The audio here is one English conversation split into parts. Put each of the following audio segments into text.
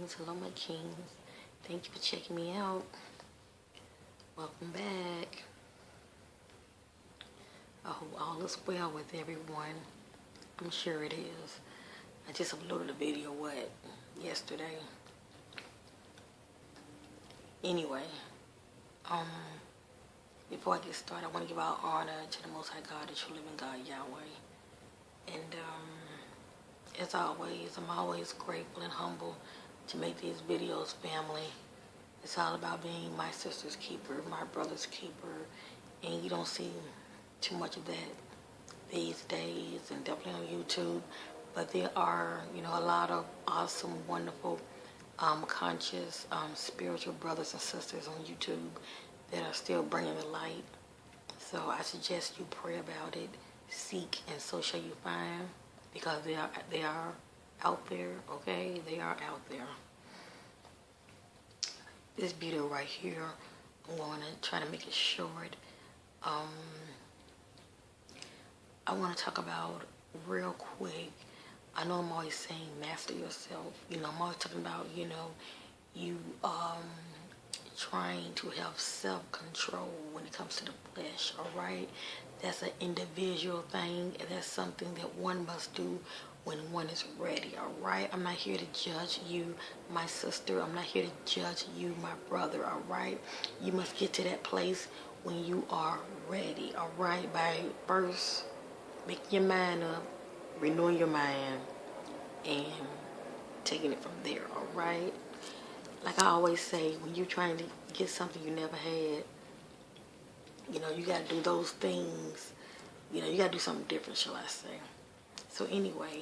queens. Hello, my kings. Thank you for checking me out. Welcome back. I hope all is well with everyone. I'm sure it is. I just uploaded a video, yesterday? Anyway, before I get started, I want to give all honor to the Most High God, the true living God, Yahweh. And as always, I'm always grateful and humble to make these videos, family. It's all about being my sister's keeper, my brother's keeper, and you don't see too much of that these days, and definitely on YouTube. But there are, a lot of awesome, wonderful, conscious, spiritual brothers and sisters on YouTube that are still bringing the light. So I suggest you pray about it, seek, and so shall you find, because they are out there, okay? They are out there. This video right here, I'm going to try to make it short. I want to talk about real quick. I know I'm always saying master yourself. I'm always talking about, you trying to have self-control when it comes to the flesh, all right? That's an individual thing, and that's something that one must do when one is ready, all right? I'm not here to judge you, my sister. I'm not here to judge you, my brother, all right? You must get to that place when you are ready, all right? By first making your mind up, renewing your mind, and taking it from there, all right? Like I always say, when you're trying to get something you never had, you got to do those things. You got to do something different, shall I say. So anyway,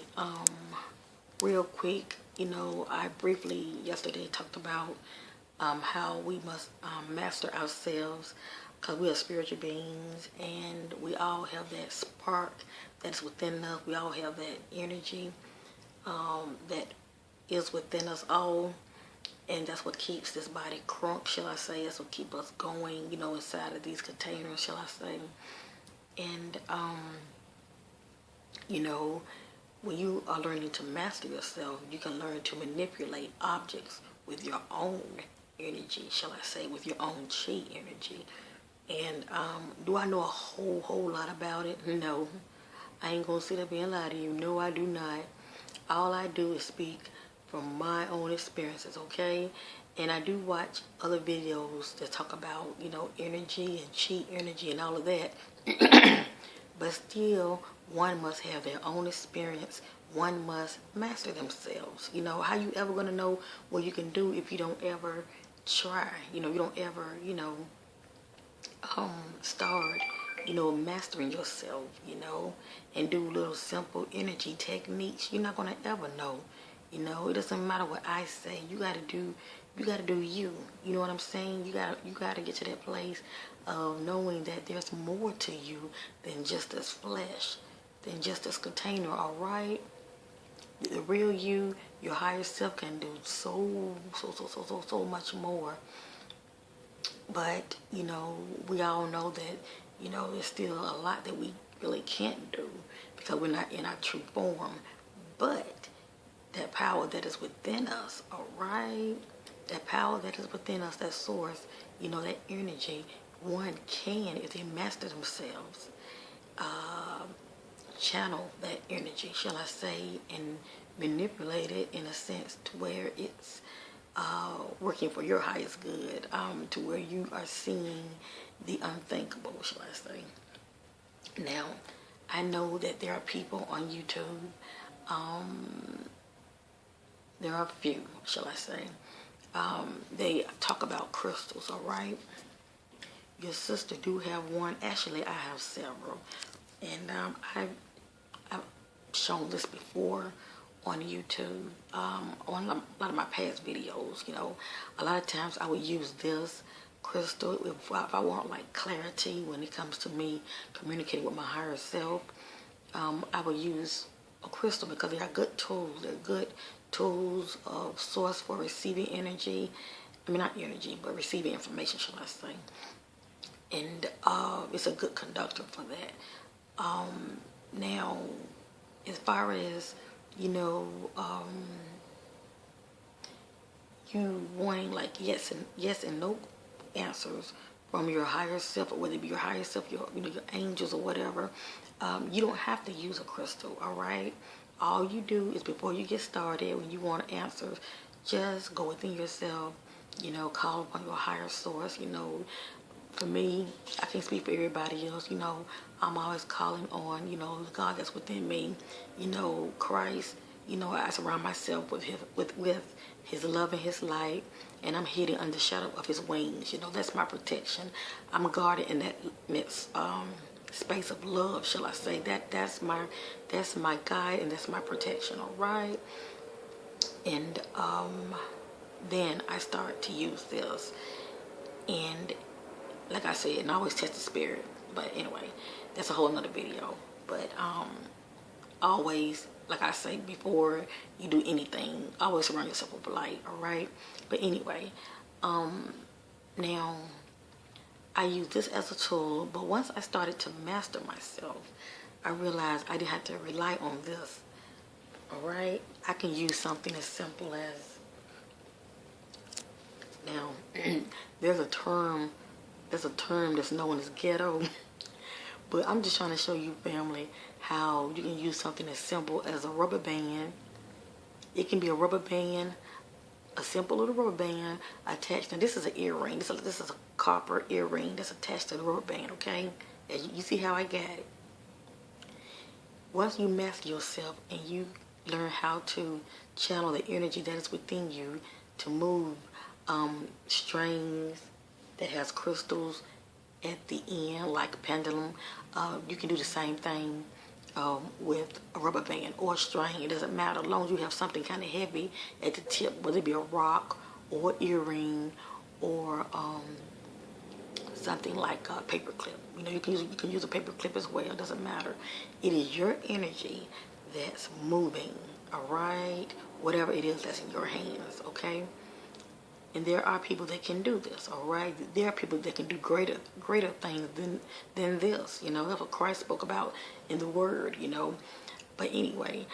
real quick, I briefly yesterday talked about how we must master ourselves, because we are spiritual beings, and we all have that spark that's within us. We all have that energy that is within us all. And that's what keeps this body crunk, shall I say. That's what keeps us going, inside of these containers, shall I say. And, when you are learning to master yourself, you can learn to manipulate objects with your own energy, shall I say, with your own chi energy. And do I know a whole lot about it? No. I ain't going to sit up here and lie to you. No, I do not. All I do is speak from my own experiences, okay? And I do watch other videos that talk about, energy and chi energy and all of that. But still, one must have their own experience. One must master themselves. How you ever going to know what you can do if you don't ever try? You don't ever, start, mastering yourself, and do little simple energy techniques. You're not going to ever know. It doesn't matter what I say. You got to do you. You know what I'm saying? You got to get to that place of knowing that there's more to you than just this flesh, than just this container, all right? The real you, your higher self, can do so much more. But, we all know that, there's still a lot that we really can't do because we're not in our true form. But that power that is within us, all right? That power that is within us, that source, that energy, one can, if they master themselves, channel that energy, shall I say, and manipulate it in a sense to where it's working for your highest good, to where you are seeing the unthinkable, shall I say. Now, I know that there are people on YouTube, there are a few, shall I say, they talk about crystals, all right? Your sister do have one. Actually, I have several. And I've shown this before on YouTube, on a lot of my past videos, A lot of times I would use this crystal if I want, like, clarity when it comes to me communicating with my higher self. I would use a crystal because they are good tools. They're good tools of source for receiving energy. I mean, not energy, but receiving information, shall I say. And it's a good conductor for that. Now, as far as, you wanting like yes and no answers from your higher self, or whether it be your higher self, your your angels or whatever, you don't have to use a crystal. All right. All you do is, before you get started, when you want answers, just go within yourself. Call upon your higher source. For me, I can't speak for everybody else. I'm always calling on, the God that's within me, Christ. I surround myself with his love and his light, and I'm hidden under the shadow of his wings. That's my protection. I'm guarded in that space of love, shall I say. That's my guide, and that's my protection, all right? And then I start to use this, and like I said, and I always test the spirit. But anyway, that's a whole nother video. But always, like I say, before you do anything, always surround yourself with light, all right? But anyway, now I use this as a tool, but once I started to master myself, I realized I didn't have to rely on this, all right? I can use something as simple as, now, there's a term that's known as ghetto, but I'm just trying to show you, family, how you can use something as simple as a rubber band. It can be a rubber band, a simple little rubber band attached. Now this is an earring. This is a copper earring that's attached to the rubber band, okay? As you see how I got it. Once you master yourself and you learn how to channel the energy that is within you to move strings that has crystals at the end, like a pendulum, you can do the same thing with a rubber band or a string. It doesn't matter, as long as you have something kind of heavy at the tip, whether it be a rock or an earring or something like a paper clip. You can use a paper clip as well. It doesn't matter. It is your energy that's moving, all right? Whatever it is that's in your hands, okay? And there are people that can do this, all right? There are people that can do greater things than this. That's what Christ spoke about in the Word, But anyway,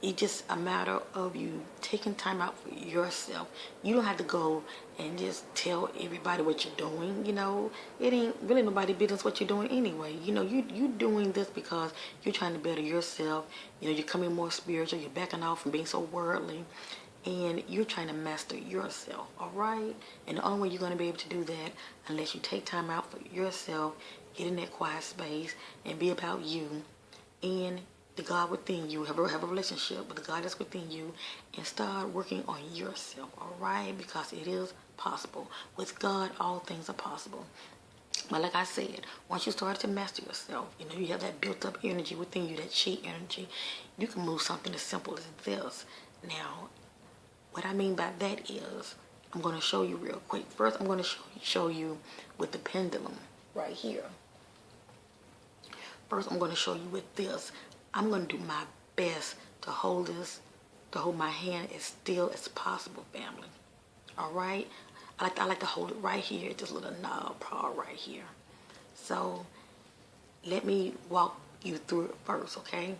it's just a matter of you taking time out for yourself. You don't have to go and just tell everybody what you're doing, It ain't really nobody's business what you're doing anyway. You doing this because you're trying to better yourself. You're becoming more spiritual. You're backing off from being so worldly. And you're trying to master yourself, all right? And the only way you're going to be able to do that, unless you take time out for yourself, get in that quiet space, and be about you and the God within you. Have a relationship with the God that's within you, and start working on yourself, all right? Because it is possible. With God, all things are possible. But like I said, once you start to master yourself, you have that built up energy within you, that chi energy, you can move something as simple as this. Now, what I mean by that is, I'm going to show you real quick. First, I'm going to show you with the pendulum right here. First, I'm going to show you with this. I'm going to do my best to hold my hand as still as possible, family. All right? I like to hold it right here, this little knob paw right here. So, let me walk you through it first, okay?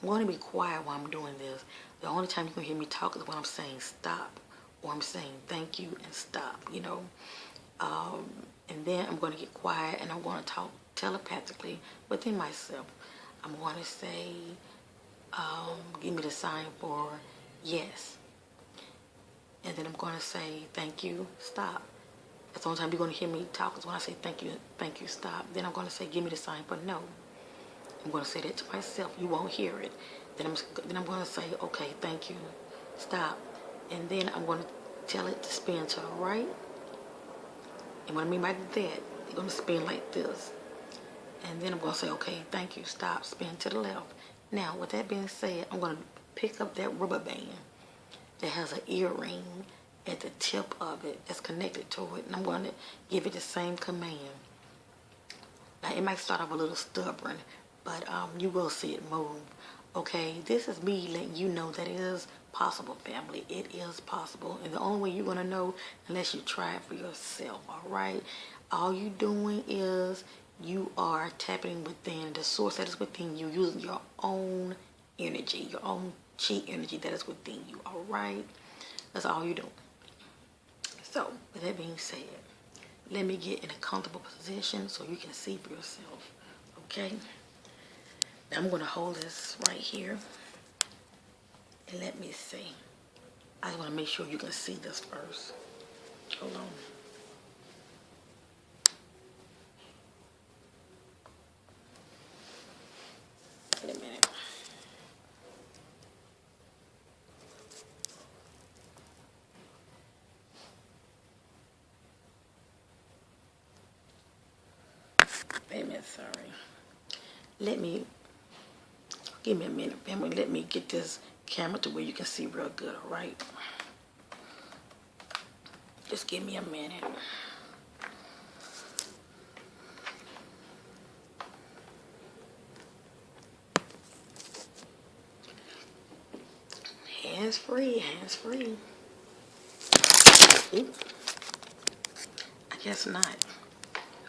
I'm going to be quiet while I'm doing this. The only time you can hear me talk is when I'm saying stop, or I'm saying thank you and stop, And then I'm going to get quiet and I'm going to talk telepathically within myself. I'm going to say, give me the sign for yes. And then I'm going to say thank you, stop. That's the only time you're going to hear me talk is when I say thank you, stop. Then I'm going to say give me the sign for no. I'm going to say that to myself. You won't hear it. Then I'm going to say, okay, thank you, stop. And then I'm going to tell it to spin to the right. And what I mean by that, you're going to spin like this. And then I'm going to say, okay, thank you, stop, spin to the left. Now, with that being said, I'm going to pick up that rubber band that has an earring at the tip of it that's connected to it. And I'm going to give it the same command. Now, it might start off a little stubborn, but you will see it move. Okay, this is me letting you know that it is possible, family. It is possible. And the only way you're going to know unless you try it for yourself, all right? All you doing is you are tapping within the source that is within you, using your own energy, your own chi energy that is within you, all right? That's all you do. So, with that being said, let me get in a comfortable position so you can see for yourself. Okay? Now I'm going to hold this right here. And let me see. I just want to make sure you can see this first. Hold on. Wait a minute. Wait a minute, sorry. Give me a minute, family. Let me get this camera to where you can see real good, all right? Just give me a minute. Hands free, hands free. Ooh. I guess not.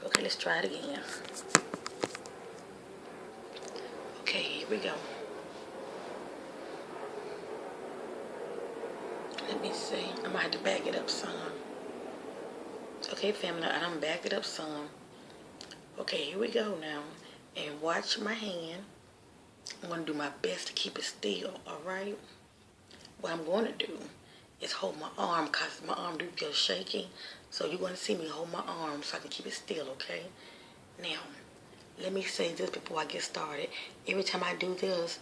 Okay, let's try it again. Okay, here we go. Let me see. I might have to back it up some. Okay, family, I done backed it up some. Okay, here we go now. And watch my hand. I'm going to do my best to keep it still, alright? What I'm going to do is hold my arm because my arm do feel shaky. So you're going to see me hold my arm so I can keep it still, okay? Now, let me say this before I get started. Every time I do this,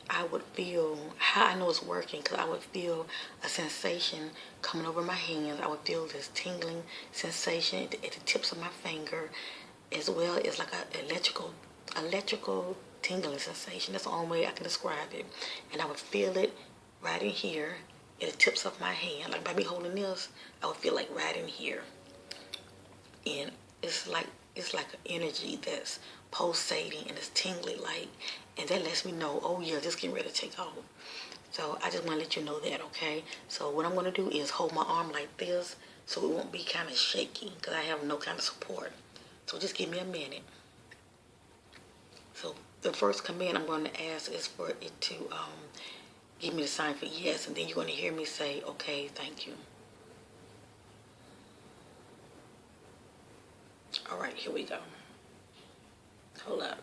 I would feel, how I know it's working, because I would feel a sensation coming over my hands. I would feel this tingling sensation at the tips of my finger, as well as like an electrical tingling sensation. That's the only way I can describe it. And I would feel it right in here at the tips of my hand. Like by me holding this, I would feel like right in here. And it's like an energy that's pulsating and it's tingly like, and that lets me know, oh yeah, this getting ready to take off. So I just want to let you know that, okay? So what I'm going to do is hold my arm like this so it won't be kind of shaky because I have no kind of support. So just give me a minute. So the first command I'm going to ask is for it to give me the sign for yes, and then you're going to hear me say, okay, thank you. All right, here we go. Hold up.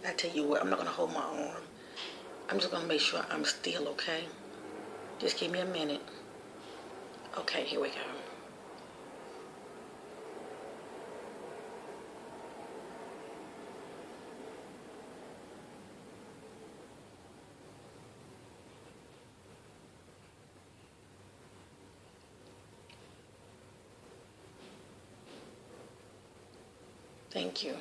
I tell you what, I'm not going to hold my arm. I'm just going to make sure I'm still, okay? Just give me a minute. Okay, here we go. Thank you.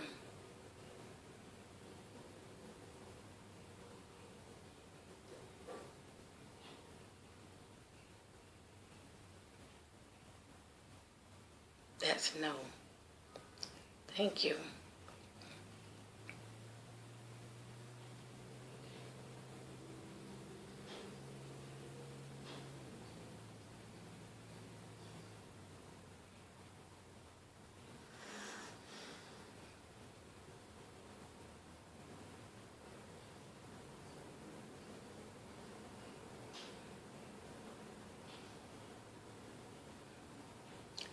That's no. Thank you.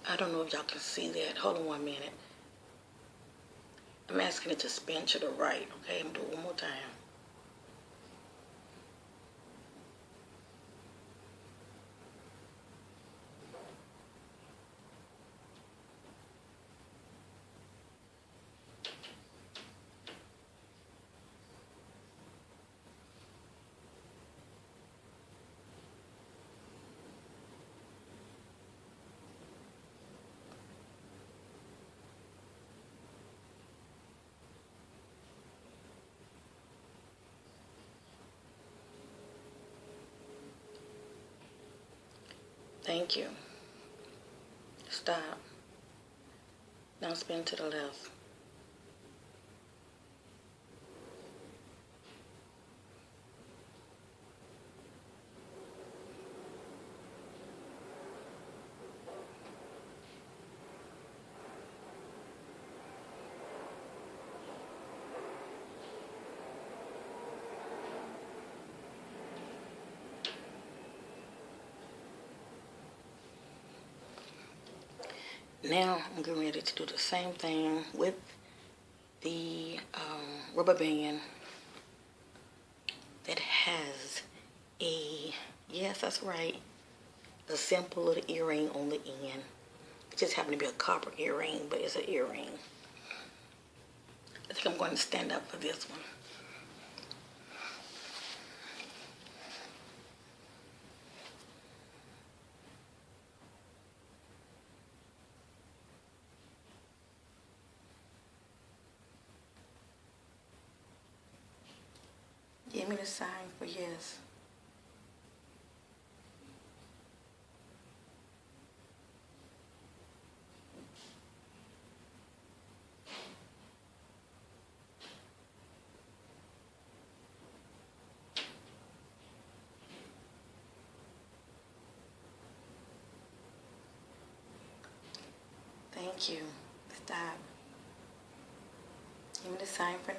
I don't know if y'all can see that. Hold on 1 minute. I'm asking it to spin to the right, okay? I'm doing it one more time. Thank you. Stop. Now spin to the left. Now I'm getting ready to do the same thing with the rubber band that has a, yes, that's right, a simple little earring on the end. It just happened to be a copper earring, but it's an earring. I think I'm going to stand up for this one. Give me the sign for yes. Thank you. Stop. Give me the sign for no.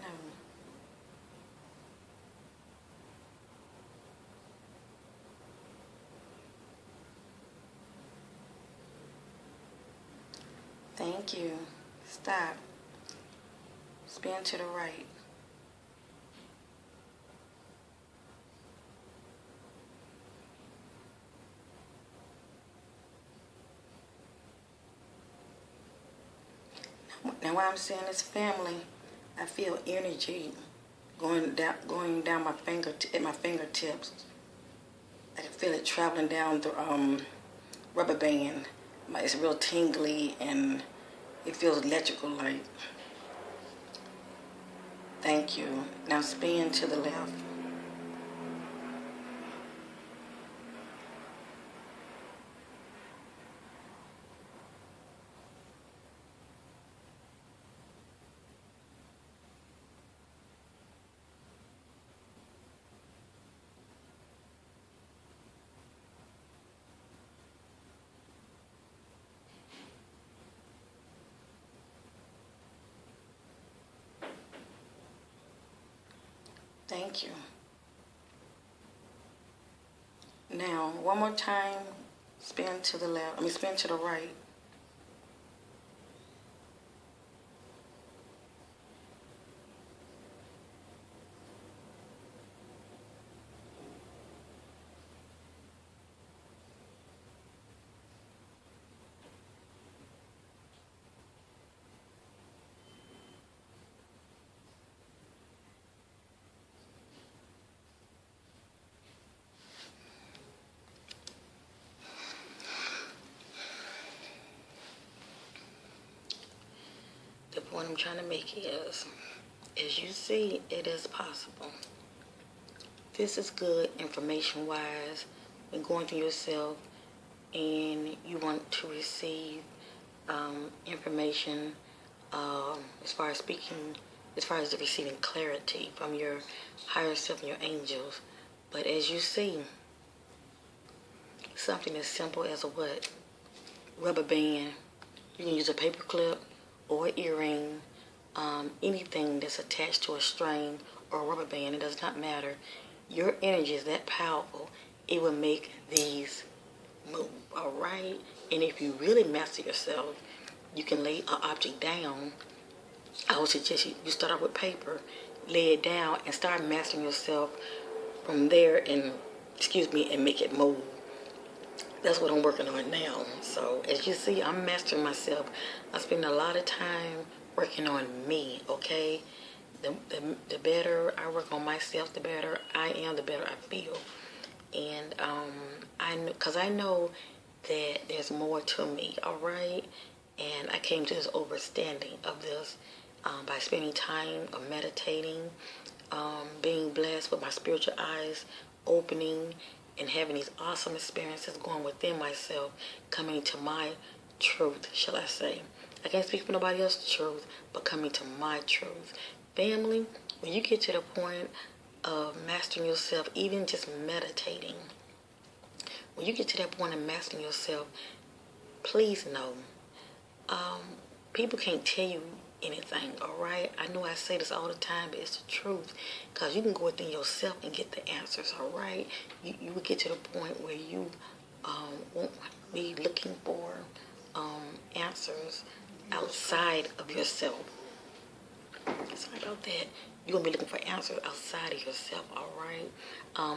Thank you. Stop. Spin to the right. Now what I'm saying is family, I feel energy going down my fingertips. I can feel it traveling down the rubber band. It's real tingly and it feels electrical like. Thank you. Now spin to the left. Thank you. Now, one more time, spin to the left. Spin to the right. The point I'm trying to make is, as you see, it is possible. This is good information-wise when going through yourself and you want to receive information as far as receiving clarity from your higher self and your angels. But as you see, something as simple as a what? Rubber band. You can use a paper clip or earring, anything that's attached to a string or a rubber band. It does not matter. Your energy is that powerful. It will make these move, all right? And if you really master yourself, you can lay an object down. I would suggest you start out with paper, lay it down, and start mastering yourself from there and make it move. That's what I'm working on now. So as you see, I'm mastering myself. I spend a lot of time working on me, okay? The better I work on myself, the better I am, the better I feel. And I know that there's more to me, all right? And I came to this understanding of this by spending time of meditating, being blessed with my spiritual eyes opening, and having these awesome experiences going within myself, coming to my truth, shall I say. I can't speak for nobody else's truth, but coming to my truth. Family, when you get to the point of mastering yourself, even just meditating, when you get to that point of mastering yourself, please know, people can't tell you anything, all right? I know I say this all the time, but it's the truth, because you can go within yourself and get the answers, all right? You will get to the point where you won't be looking for answers outside of yourself. Sorry about that. You're going to be looking for answers outside of yourself, all right?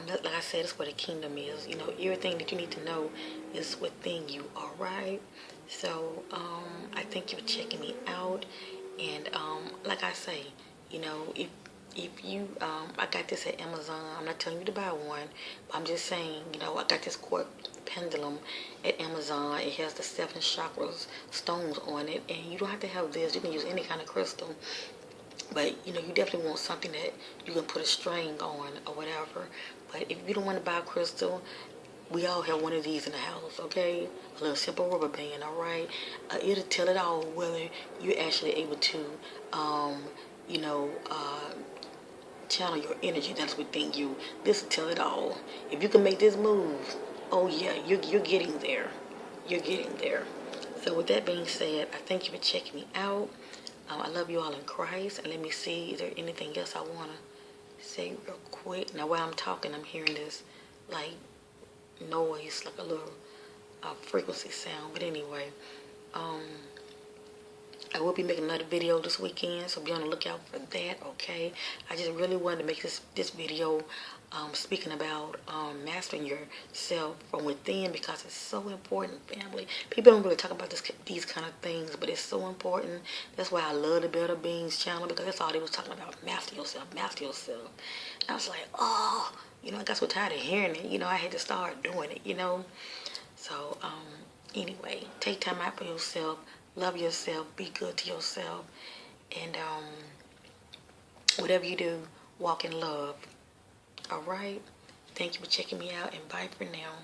Like I said, that's where the kingdom is. You know, everything that you need to know is within you, all right? So, I thank you for checking me out. And, like I say, you know, if you, I got this at Amazon. I'm not telling you to buy one, but I'm just saying, you know, I got this quartz pendulum at Amazon. It has the 7 chakras stones on it, and you don't have to have this. You can use any kind of crystal. But, you know, you definitely want something that you can put a string on or whatever. But if you don't want to buy a crystal, we all have one of these in the house, okay? A little simple rubber band, all right? It'll tell it all whether you're actually able to, you know, channel your energy that's within you. This will tell it all. If you can make this move, oh yeah, you're getting there. You're getting there. So with that being said, I thank you for checking me out. I love you all in Christ. And let me see, is there anything else I want to say real quick? Now, while I'm talking, I'm hearing this, like, noise, like a little frequency sound. But anyway, I will be making another video this weekend, so be on the lookout for that, okay? I just really wanted to make this video speaking about mastering yourself from within, because it's so important, family. People don't really talk about these kind of things, but it's so important. That's why I love the Better Beings channel, because that's all they was talking about. Master yourself, master yourself. And I was like, oh, you know, I got so tired of hearing it. You know, I had to start doing it, you know. So, anyway, take time out for yourself. Love yourself. Be good to yourself. And whatever you do, walk in love. All right? Thank you for checking me out, and bye for now.